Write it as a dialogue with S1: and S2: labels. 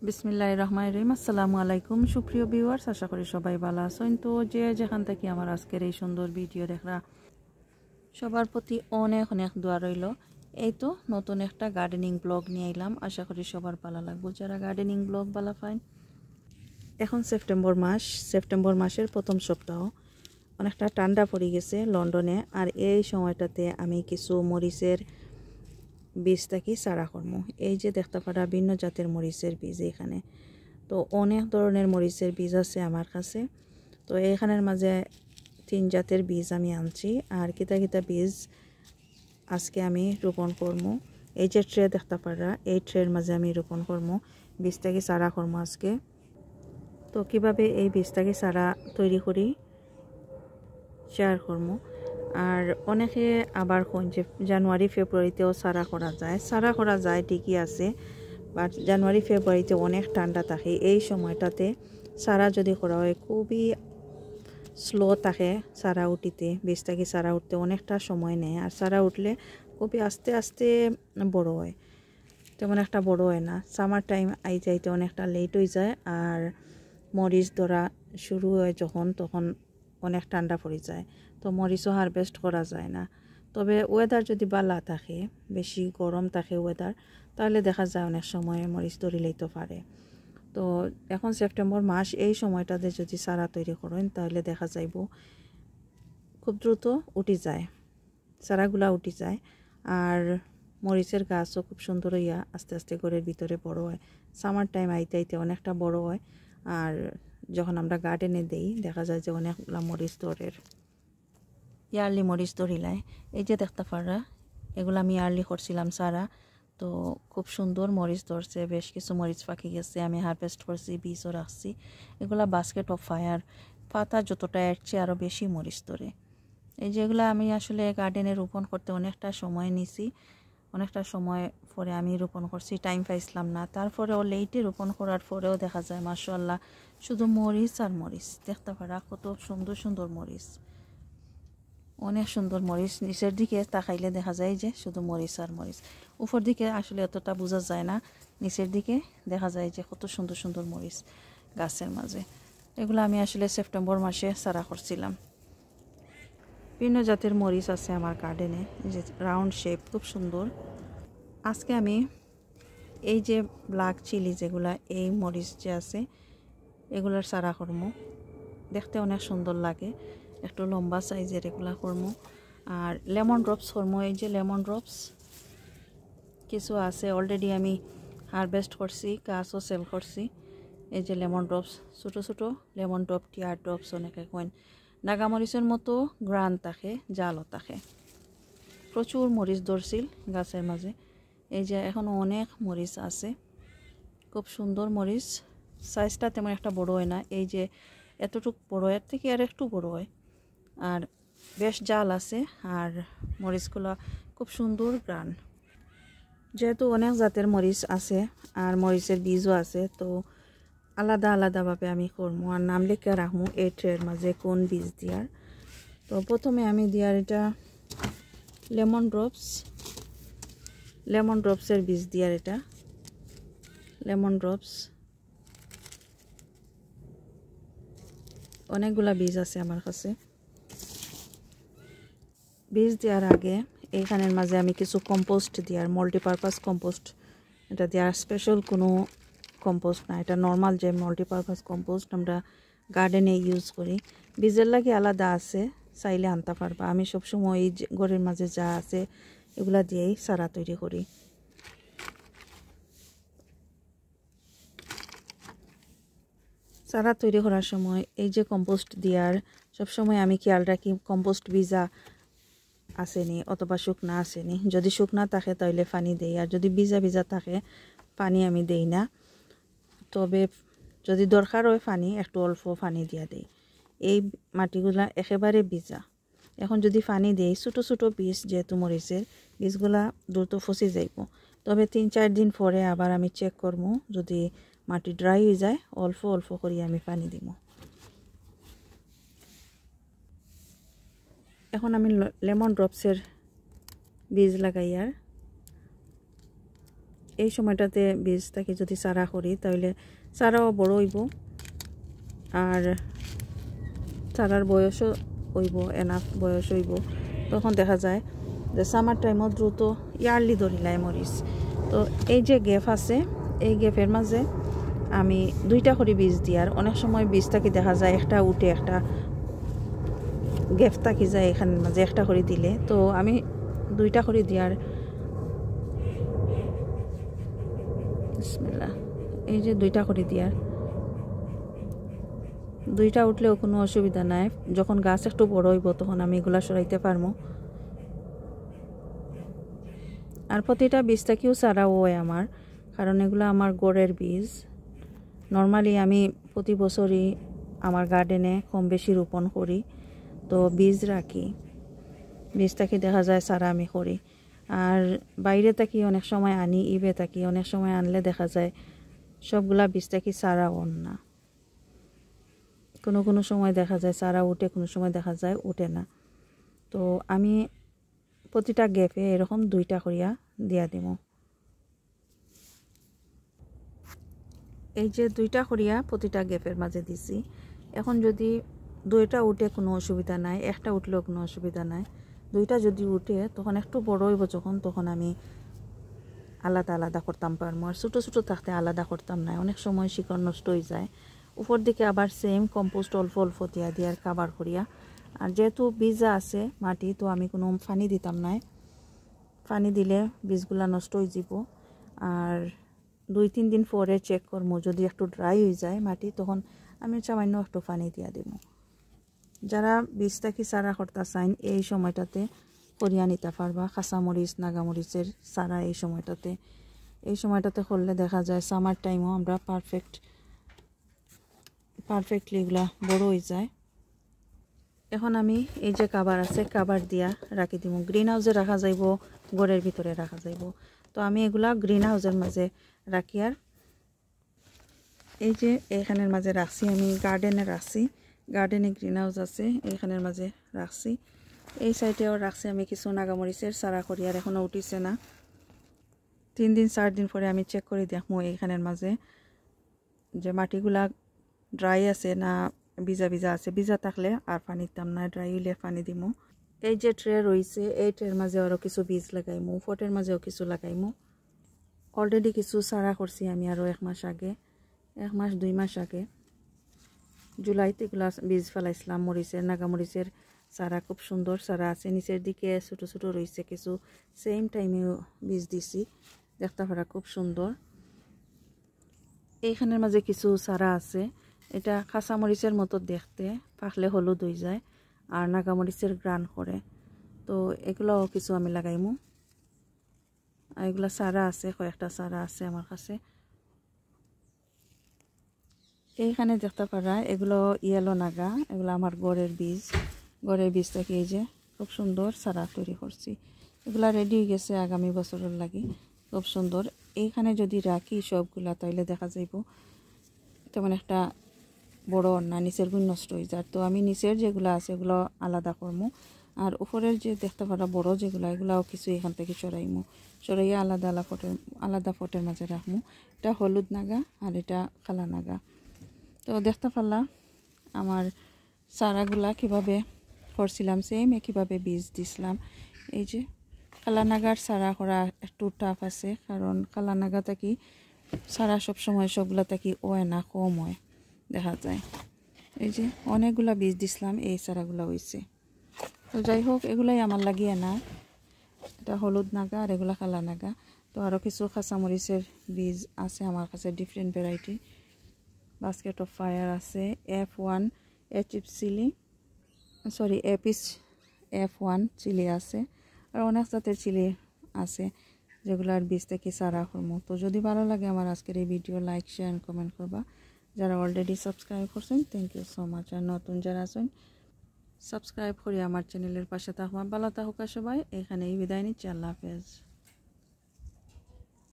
S1: বিসমিল্লাহির রহমানির রহিম। আসসালামু আলাইকুম সুপ্রিয় ভিউয়ার্স, আশা করি সবাই ভালো আছেন। তো যেখান থেকে আমার আজকের এই সুন্দর ভিডিও দেখরা সবার প্রতি অনেক অনেক দোয়া রইল। এই তো নতুন একটা গার্ডেনিং ব্লগ নিয়ে এলাম, আশা করি সবার ভালো লাগবে। যারা গার্ডেনিং ব্লগ ভালো পান, এখন সেপ্টেম্বর মাসের প্রথম সপ্তাহ, অনেকটা ঠান্ডা পড়ে গেছে লন্ডনে। আর এই সময়টাতে আমি কিছু মরিচের বীজ থাকি চারা করবো। এই যে দেখতে পারা ভিন্ন জাতের মরিচের বীজ এখানে, তো অনেক ধরনের মরিচের বীজ আছে আমার কাছে। তো এখানের মাঝে 3 জাতের বীজ আমি আনছি, আর কিতা কিতা বীজ আজকে আমি রোপণ করবো। এই যে ট্রে দেখতে পারা, এই ট্রের মাঝে আমি রোপণ করবো, বীজটাকে চারা করবো আজকে। তো কিভাবে এই বীজটাকে চারা তৈরি করি শেয়ার করবো। আর অনেকে আবার কোন যে জানুয়ারি ফেব্রুয়ারিতেও চারা করা যায় ঠিকই আছে, বাট জানুয়ারি ফেব্রুয়ারিতে অনেক ঠান্ডা থাকে। এই সময়টাতে চারা যদি করা হয় খুবই স্লো থাকে চারা উঠিতে, বীজটাকে চারা উঠতে অনেকটা সময় নেয়। আর চারা উঠলে খুবই আস্তে আস্তে বড় হয়, তেমন একটা বড় হয় না। সামার টাইম আই যাইতে অনেকটা লেট হয়ে যায়, আর মরিচ ধরা শুরু হয় তখন অনেক ঠান্ডা পড়ে যায়, তো মরিচও হারভেস্ট করা যায় না। তবে ওয়েদার যদি বালা থাকে, বেশি গরম থাকে ওয়েদার, তাহলে দেখা যায় অনেক সময় মরিচ ধরে লইতে পারে। তো এখন সেপ্টেম্বর মাস, এই সময়টাতে যদি চারা তৈরি করেন তাহলে দেখা যাইব খুব দ্রুত উঠি যায়, চারাগুলা উঠি যায়। আর মরিচের গাছও খুব সুন্দর হইয়া আস্তে আস্তে ঘরের ভিতরে বড় হয়। সামার টাইম আইতে আইতে অনেকটা বড় হয়, আর যখন আমরা গার্ডেনে দেই দেখা যায় যে অনেকগুলা মরিচ ধরের, ইয়ারলি মরিচ ধরিলায়। এই যে দেখতে পারা, এগুলো আমি ইয়ারলি করছিলাম চারা, তো খুব সুন্দর মরিচ ধরছে। বেশ কিছু মরিচ পাকি গেছে, আমি হারভেস্ট করছি, বীজও রাখছি। এগুলা বাস্কেট অফ ফায়ার, পাতা যতটা এড়ছে আরও বেশি মরিচ ধরে। এই যেগুলো আমি আসলে গার্ডেনে রোপণ করতে অনেকটা সময় নিছি, অনেকটা সময় পরে আমি রোপণ করছি, টাইম পাইছিলাম না। তারপরেও লেটে রোপণ করার পরেও দেখা যায় মাশাআল্লাহ শুধু মরিচ আর মরিচ। দেখতে পারা কত সুন্দর সুন্দর মরিচ, অনেক সুন্দর মরিচ। নিচের দিকে তাকাইলে দেখা যায় যে শুধু মরিচ আর মরিচ, উপর দিকে আসলে এতটা বোঝা যায় না, নিচের দিকে দেখা যায় যে কত সুন্দর সুন্দর মরিচ গাছের মাঝে। এগুলো আমি আসলে সেপ্টেম্বর মাসে চারা করছিলাম। বিভিন্ন জাতের মরিচ আছে আমার গার্ডেনে, যে রাউন্ড শেপ, খুব সুন্দর। আজকে আমি এই যে ব্ল্যাক চিলি যেগুলা, এই মরিচ যে আছে এগুলার চারা করবো, দেখতে অনেক সুন্দর লাগে, একটু লম্বা সাইজের এগুলা করবো। আর লেমন ড্রপস করবো। এই যে লেমন ড্রপস কিছু আছে অলরেডি আমি হারভেস্ট করছি, গাছও সেল করছি। এই যে লেমন ড্রপস, ছোটো ছোটো লেমন ড্রপ, টিয়ার ড্রপস অনেকে কইন। নাগামরিচের মতো গ্রান থাকে, জালও থাকে। প্রচুর মরিচ ধরছিল গাছের মাঝে। এই যে এখনও অনেক মরিচ আছে, খুব সুন্দর মরিচ। সাইজটা তেমন একটা বড় হয় না, এই যে এতটুক বড়, এর থেকে আর একটু বড় হয়। আর বেশ জাল আছে, আর মরিচগুলো খুব সুন্দর গ্রান। যেহেতু অনেক জাতের মরিচ আছে আর মরিচের বীজও আছে, তো আলাদা আলাদাভাবে আমি করবো আর নাম লিখে রাখবো এই ট্রের মাঝে কোন বীজ দিয়ার। তো প্রথমে আমি দিয়ার এটা লেমন ড্রপসের বীজ দিয়ার, এটা লেমন ড্রপস। অনেকগুলা বীজ আছে আমার কাছে। বীজ দেওয়ার আগে এইখানের মাঝে আমি কিছু কম্পোস্ট দিয়ার, মাল্টিপারপাস কম্পোস্ট, এটা দেওয়ার স্পেশাল কোনো কম্পোস্ট না, এটা নর্মাল যে মাল্টিপারপাস কম্পোস্ট আমরা গার্ডেনে ইউজ করি। বীজের লাগে আলাদা আছে, চাইলে আনতে পারবা। আমি সবসময় এই ঘরের মাঝে যা আছে এগুলা দিয়েই চারা তৈরি করি। চারা তৈরি করার সময় এই যে কম্পোস্ট দেওয়ার সবসময় আমি খেয়াল রাখি কম্পোস্ট ভিজা আসেনি অথবা শুকনা আসেনি। যদি শুকনা থাকে তাহলে পানি দেই, আর যদি ভিজা ভিজা থাকে পানি আমি দেই না। তবে যদি দরকার হয় পানি, একটু অল্প পানি দিয়া দেই। এই মাটিগুলা একেবারে ভিজা। এখন যদি পানি দেই, ছোটো ছোটো বীজ যেহেতু মরিচের, বীজগুলা দ্রুত ফসি যাইব। তবে 3-4 দিন পরে আবার আমি চেক করব, যদি মাটি ড্রাই হয়ে যায় অল্প অল্প করে আমি পানি দিব। এখন আমি লেমন ড্রপসের বীজ লাগাই, আর এই সময়টাতে বীজটাকে যদি চারা করি তাহলে চারাও বড় হইব আর চারার বয়সও হইব, এনাফ বয়স হইব। তখন দেখা যায় যে সামার টাইমত দ্রুত ইয়ারলি ধরিলায় মরিচ। তো এই যে গ্যাপ আছে, এই গ্যাপের মাঝে আমি 2টা করে বীজ দিই। আর অনেক সময় বীজটাকে দেখা যায় একটা উঠে একটা গ্যাপ থাকি যায় এখানের মাঝে একটা করে দিলে। তো আমি 2টা করে দিয়ার বিসমিল্লাহ, এই যে 2টা করে দিয়ার, 2টা উঠলেও কোনো অসুবিধা নাই। যখন গাছ একটু বড় হইব তখন আমি এগুলা সরাইতে পারবো। আর প্রতিটা বীজ থেকেও চারা হয় আমার, কারণ এগুলো আমার গড়ের বীজ। নর্মালি আমি প্রতি বছরই আমার গার্ডেনে কম বেশি রোপণ করি, তো বীজ রাখি, বীজ থেকে দেখা যায় চারা আমি করি। আর বাইরে থাকি অনেক সময় আনি, ইবে থাকি অনেক সময় আনলে দেখা যায় সবগুলা বীজ থেকে চারা ওন না। কোনো কোনো সময় দেখা যায় চারা উঠে, কোনো সময় দেখা যায় উঠে না। তো আমি প্রতিটা গ্যাপে এরকম 2টা করিয়া দিয়া দিব। এই যে 2টা করিয়া প্রতিটা গ্যাপের মাঝে দিছি। এখন যদি 2টা উঠে কোনো অসুবিধা নাই, একটা উঠলেও কোনো অসুবিধা নাই। 2টা যদি উঠে তখন একটু বড় হইব যখন, তখন আমি আলাদা আলাদা করতাম পারবো। আর ছোটো ছোটো থাকতে আলাদা করতাম না, অনেক সময় শিকড় নষ্ট হয়ে যায়। উপর দিকে আবার সেম কম্পোস্ট অল্প অল্প দিয়া দিয়ার কাবার করিয়া। আর যেহেতু বীজা আছে মাটি, তো আমি কোনো পানি দিতাম না, পানি দিলে বীজগুলা নষ্ট হয়ে যাব। আর 2-3 দিন পরে চেক করবো, যদি একটু ড্রাই হয়ে যায় মাটি তখন আমি সামান্য একটু পানি দিয়া দিব। যারা বীজটাকে চারা করতে চান এই সময়টাতে করিয়া নিতে পারবা। কাঁচামরিচ, নাগামরিচের চারা এই সময়টাতে করলে দেখা যায় সামার টাইমও আমরা পারফেক্টলি এগুলা বড় হয়ে যায়। এখন আমি এই যে কাবার আছে, কাবার দিয়া রাখি দিব। গ্রিন হাউসে রাখা যাইব, ঘরের ভিতরে রাখা যাইব। তো আমি এগুলা গ্রিন হাউসের মাঝে রাখি। আর এই যে এখানের মাঝে রাখছি, আমি গার্ডেনে রাখছি, গার্ডেনে গ্রিন হাউস আছে, এইখানের মাঝে রাখছি। এই সাইডেও রাখছি আমি কিছু নাগামরিচের চারা করি। আর এখনও উঠিছে না, 3 দিন 4 দিন পরে আমি চেক করে দেখবো এইখানের মাঝে যে মাটিগুলা ড্রাই আছে না ভিজা ভিজা আছে। ভিজা থাকলে আর পানি দিতাম না, ড্রাই হইলে পানি দিব। এই যে ট্রে রয়েছে, এই ট্রের মাঝে আরও কিছু বীজ লাগাইমু, ফটের মাঝেও কিছু লাগাইমু। অলরেডি কিছু চারা করছি আমি আরও 1 মাস আগে, 1 মাস 2 মাস আগে জুলাইতে এগুলা বীজ ফেলাইছিলাম মরিচের, নাগামরিচের চারা। খুব সুন্দর চারা আছে, নিচের দিকে ছোটো ছোটো রয়েছে কিছু, সেম টাইমেও বীজ দিছি, দেখতে পারা খুব সুন্দর। এইখানের মাঝে কিছু চারা আছে, এটা কাঁচামরিচের মতো দেখতে, পাকলে হলুদ হয়ে যায় আর নাগামরিচের গ্রান করে। তো এগুলোও কিছু আমি লাগাইমু। আর এগুলা চারা আছে, কয়েকটা চারা আছে আমার কাছে। এইখানে দেখতে পারা এগুলো ইয়েলো নাগা, এগুলো আমার গড়ের বীজ থেকে এই যে খুব সুন্দর চারা তৈরি করছি। এগুলা রেডি হয়ে গেছে আগামী বছরের লাগি, খুব সুন্দর। এইখানে যদি রাখি সবগুলা তাইলে দেখা যাইব তেমন একটা বড় না, নিচের গুণ নষ্ট হয়ে যায়। তো আমি নিচের যেগুলো আছে এগুলো আলাদা করবো, আর উপরের যে দেখতে পারা বড় যেগুলো, এগুলাও কিছু এখান থেকে সরাইয়া আলাদা ফটের মাঝে রাখবো। এটা হলুদ নাগা আর এটা কালা নাগা। তো দেখতে পারলাম আমার চারাগুলা কিভাবে করছিলাম, সেম একইভাবে বীজ দিছিলাম। এই যে কালানাগার চারা করা একটু টাফ আছে, কারণ কালানাগা থাকি চারা সবসময় সবগুলা থাকি ওয় না, কম হয় দেখা যায়। এই যে অনেকগুলা বীজ দিছিলাম, এই চারাগুলা হয়েছে। তো যাই হোক, এগুলাই আমার লাগিয়ে না, এটা হলুদ নাগা আর এগুলা কালা নাগা। তো আরও কিছু কাঁচামরিচের বীজ আছে আমার কাছে, different variety. Basket of fire আছে, F1 এপিস F1 চিলি আছে, আর অনেক জাতের চিলি আছে যেগুলার বীজ থেকে চারা করবো। তো যদি ভালো লাগে আমার আজকের এই ভিডিও, লাইক শেয়ার কমেন্ট করবা। যারা অলরেডি সাবস্ক্রাইব করছেন থ্যাংক ইউ সো মাচ। আর নতুন যারা আছেন সাবস্ক্রাইব করে আমার চ্যানেলের পাশে থাকবা। ভালো থাকুক সবাই, এখানেই বিদায় নিচ্ছি, আল্লাহ হাফেজ।